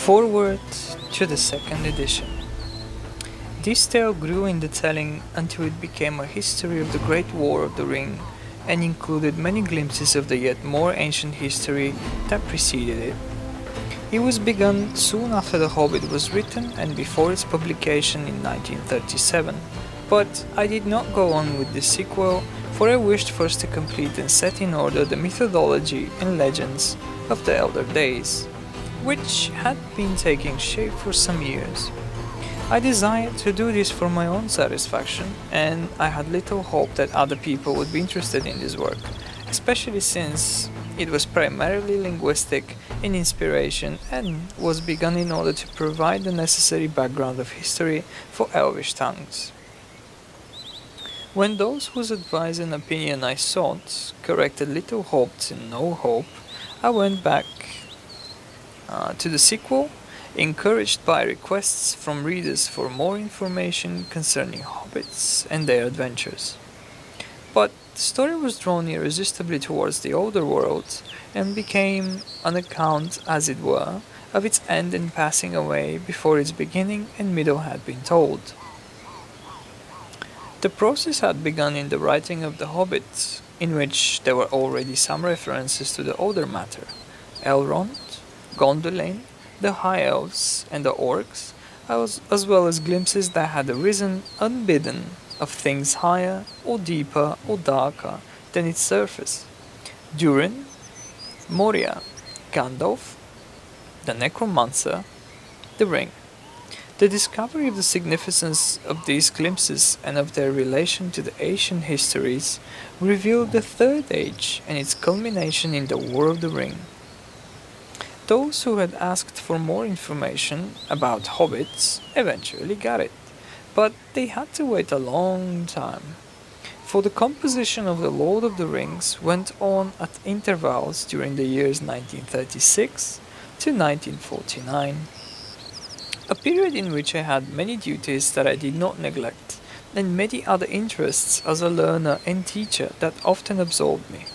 Foreword to the second edition. This tale grew in the telling until it became a history of the Great War of the Ring and included many glimpses of the yet more ancient history that preceded it. It was begun soon after The Hobbit was written and before its publication in 1937, but I did not go on with the sequel, for I wished first to complete and set in order the methodology and legends of the elder days, which had been taking shape for some years. I desired to do this for my own satisfaction, and I had little hope that other people would be interested in this work, especially since it was primarily linguistic in inspiration and was begun in order to provide the necessary background of history for Elvish tongues. When those whose advice and opinion I sought corrected little hope to no hope, I went back to the sequel, encouraged by requests from readers for more information concerning hobbits and their adventures. But the story was drawn irresistibly towards the older world and became an account, as it were, of its end and passing away before its beginning and middle had been told. The process had begun in the writing of The Hobbit, in which there were already some references to the older matter: Elrond, Gondolin, the High Elves, and the Orcs, as well as glimpses that had arisen unbidden of things higher, or deeper, or darker than its surface. Durin, Moria, Gandalf, the Necromancer, the Ring. The discovery of the significance of these glimpses and of their relation to the ancient histories revealed the Third Age and its culmination in the War of the Ring. Those who had asked for more information about hobbits eventually got it, but they had to wait a long time, for the composition of The Lord of the Rings went on at intervals during the years 1936 to 1949, a period in which I had many duties that I did not neglect, and many other interests as a learner and teacher that often absorbed me.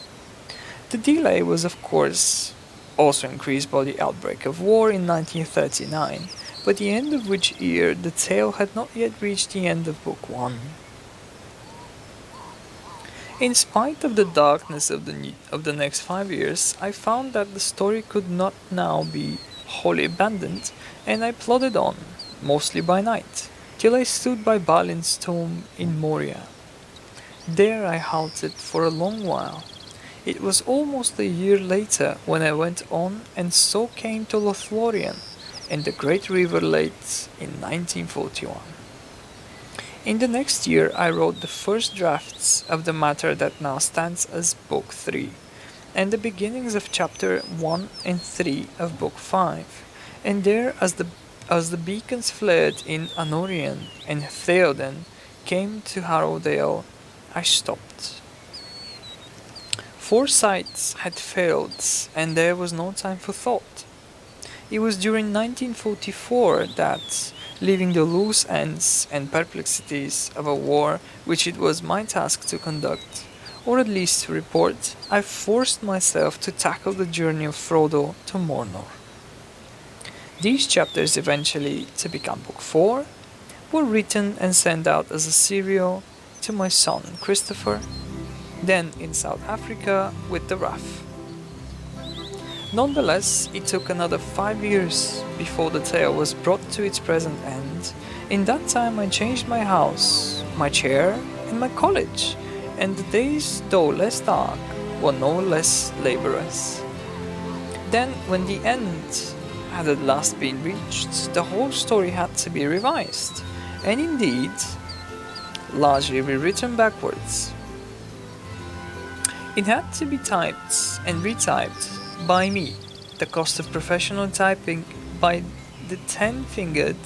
The delay was, of course, also increased by the outbreak of war in 1939, by the end of which year the tale had not yet reached the end of Book 1. In spite of the darkness of the next 5 years, I found that the story could not now be wholly abandoned, and I plodded on, mostly by night, till I stood by Balin's tomb in Moria. There I halted for a long while. It was almost a year later when I went on and so came to Lothlorien and the great river Late in 1941. In the next year I wrote the first drafts of the matter that now stands as Book 3, and the beginnings of Chapter 1 and 3 of Book 5, and there as the beacons flared in Anórien and Theoden came to Harrowdale, I stopped. Foresight had failed, and there was no time for thought. It was during 1944 that, leaving the loose ends and perplexities of a war which it was my task to conduct, or at least to report, I forced myself to tackle the journey of Frodo to Mordor. These chapters, eventually to become Book 4, were written and sent out as a serial to my son Christopher, then in South Africa with the RAF. Nonetheless, it took another 5 years before the tale was brought to its present end. In that time I changed my house, my chair, and my college, and the days, though less dark, were no less laborious. Then, when the end had at last been reached, the whole story had to be revised, and indeed, largely rewritten backwards. It had to be typed and retyped by me. The cost of professional typing by the 10-fingered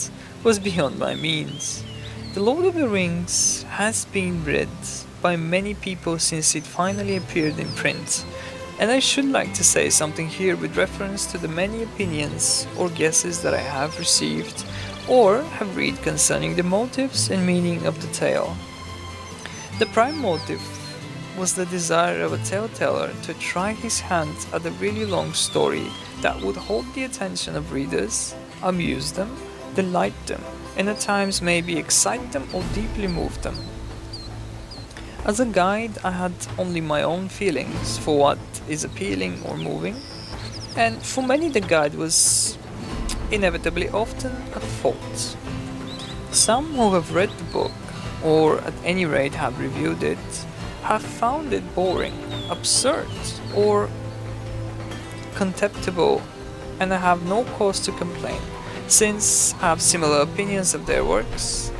was beyond my means. The Lord of the Rings has been read by many people since it finally appeared in print, and I should like to say something here with reference to the many opinions or guesses that I have received or have read concerning the motives and meaning of the tale. The prime motive was the desire of a tale-teller to try his hand at a really long story that would hold the attention of readers amuse them, delight them, and at times maybe excite them or deeply move them. As a guide, I had only my own feelings for what is appealing or moving, and for many the guide was inevitably often at fault. Some who have read the book, or at any rate have reviewed it, have found it boring, absurd, or contemptible, and I have no cause to complain, since I have similar opinions of their works,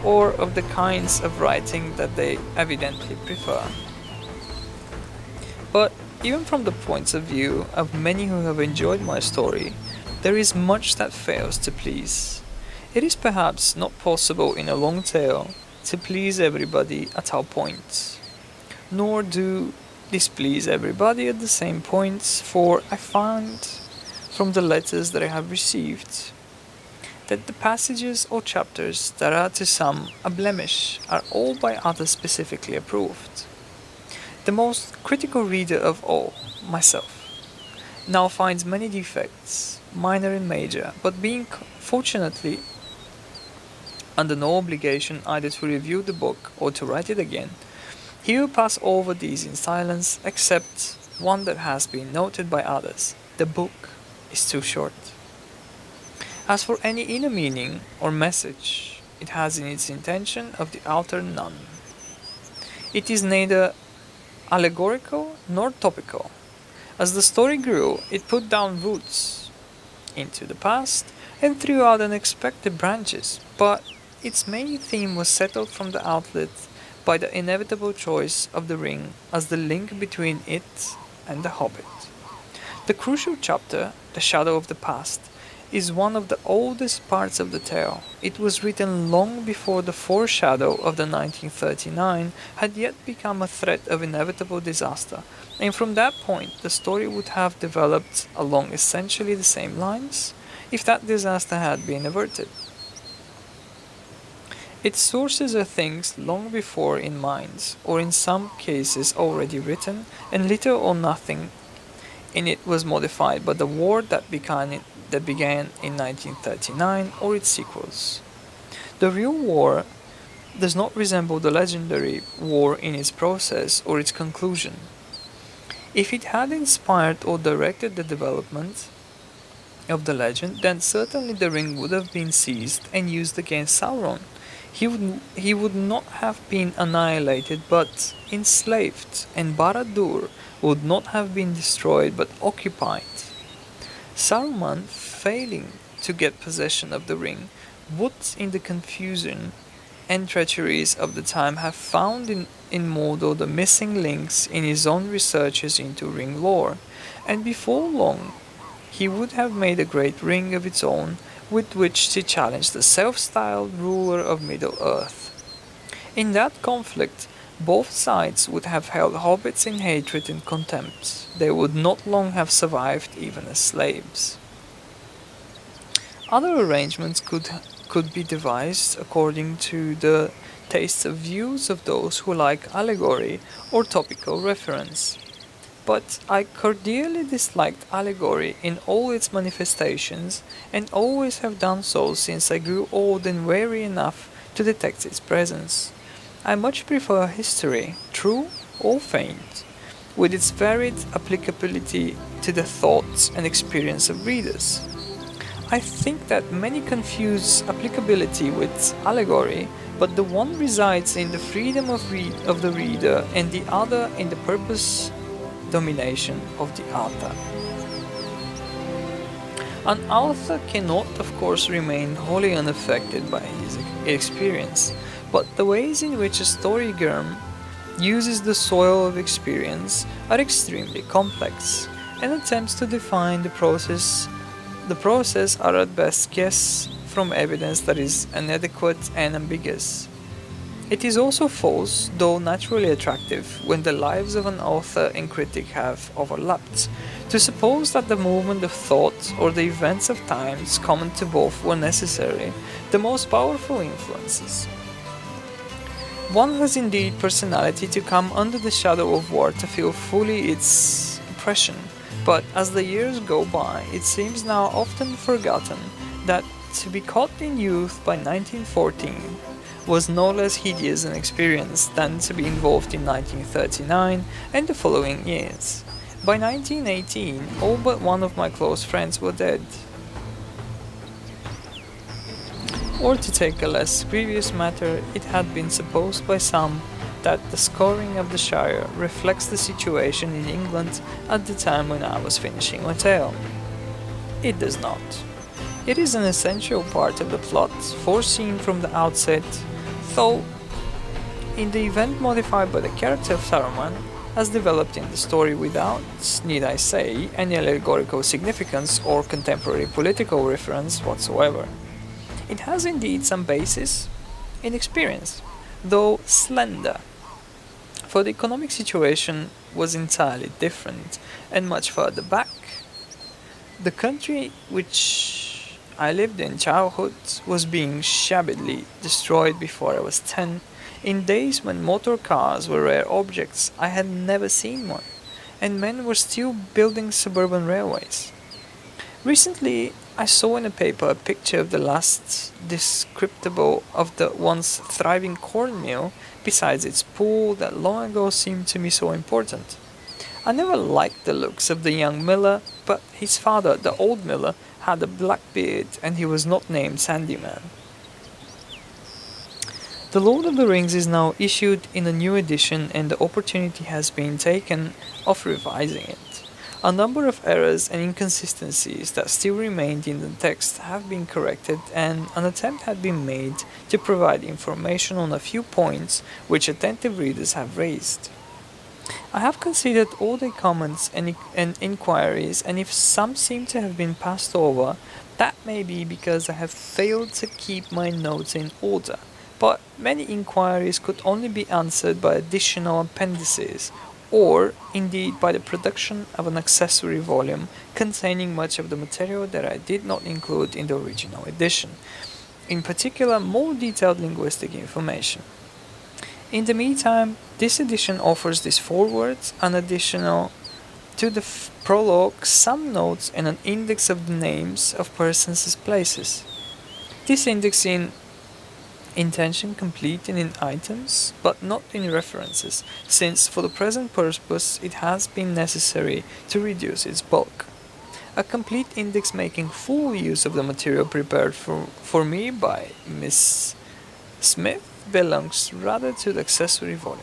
or of the kinds of writing that they evidently prefer. But even from the points of view of many who have enjoyed my story, there is much that fails to please. It is perhaps not possible in a long tale to please everybody at all points, nor do displease everybody at the same points, for I find from the letters that I have received that the passages or chapters that are to some a blemish are all by others specifically approved. The most critical reader of all, myself, now finds many defects, minor and major, but being fortunately under no obligation either to review the book or to write it again, he will pass over these in silence, except one that has been noted by others: the book is too short. As for any inner meaning or message, it has in its intention of the author none. It is neither allegorical nor topical. As the story grew, it put down roots into the past and threw out unexpected branches, but its main theme was settled from the outlet by the inevitable choice of the ring as the link between it and the hobbit. The crucial chapter, The Shadow of the Past, is one of the oldest parts of the tale. It was written long before the foreshadow of the 1939 had yet become a threat of inevitable disaster, and from that point the story would have developed along essentially the same lines if that disaster had been averted. Its sources are things long before in minds, or in some cases already written, and little or nothing in it was modified by the war that began in 1939 or its sequels. The real war does not resemble the legendary war in its process or its conclusion. If it had inspired or directed the development of the legend, then certainly the ring would have been seized and used against Sauron. He would not have been annihilated but enslaved, and Barad-dûr would not have been destroyed but occupied. Saruman, failing to get possession of the ring, would, in the confusion and treacheries of the time, have found in Mordor the missing links in his own researches into ring lore, and before long he would have made a great ring of its own with which to challenge the self-styled ruler of Middle-earth. In that conflict, both sides would have held hobbits in hatred and contempt. They would not long have survived even as slaves. Other arrangements could be devised according to the tastes of views of those who like allegory or topical reference. But I cordially disliked allegory in all its manifestations, and always have done so since I grew old and wary enough to detect its presence. I much prefer history, true or feigned, with its varied applicability to the thoughts and experience of readers. I think that many confuse applicability with allegory, but the one resides in the freedom of the reader, and the other in the purpose domination of the author. An author cannot, of course, remain wholly unaffected by his experience, but the ways in which a story germ uses the soil of experience are extremely complex, and attempts to define the process are at best guesses from evidence that is inadequate and ambiguous. It is also false, though naturally attractive, when the lives of an author and critic have overlapped, to suppose that the movement of thought or the events of times common to both were necessarily the most powerful influences. One has indeed personality to come under the shadow of war to feel fully its impression, but as the years go by, it seems now often forgotten that to be caught in youth by 1914 was no less hideous an experience than to be involved in 1939 and the following years. By 1918, all but one of my close friends were dead. Or to take a less grievous matter, it had been supposed by some that the scoring of the Shire reflects the situation in England at the time when I was finishing my tale. It does not. It is an essential part of the plot, foreseen from the outset, though in the event modified by the character of Saruman, as developed in the story without, need I say, any allegorical significance or contemporary political reference whatsoever. It has indeed some basis in experience, though slender, for the economic situation was entirely different and much further back. The country which I lived in childhood was being shabbily destroyed before I was 10. In days when motor cars were rare objects, I had never seen one, and men were still building suburban railways. Recently, I saw in a paper a picture of the last descriptable of the once thriving corn mill besides its pool that long ago seemed to me so important. I never liked the looks of the young miller, but his father, the old miller, had a black beard and he was not named Sandyman. The Lord of the Rings is now issued in a new edition and the opportunity has been taken of revising it. A number of errors and inconsistencies that still remained in the text have been corrected and an attempt had been made to provide information on a few points which attentive readers have raised. I have considered all the comments and inquiries, and if some seem to have been passed over, that may be because I have failed to keep my notes in order. But many inquiries could only be answered by additional appendices, or indeed by the production of an accessory volume containing much of the material that I did not include in the original edition, in particular more detailed linguistic information. In the meantime, this edition offers these forewords, an additional to the prologue, some notes and an index of the names of persons and places. This index in intention complete and in items, but not in references, since for the present purpose it has been necessary to reduce its bulk. A complete index making full use of the material prepared for me by Miss Smith belongs rather to the accessory volume.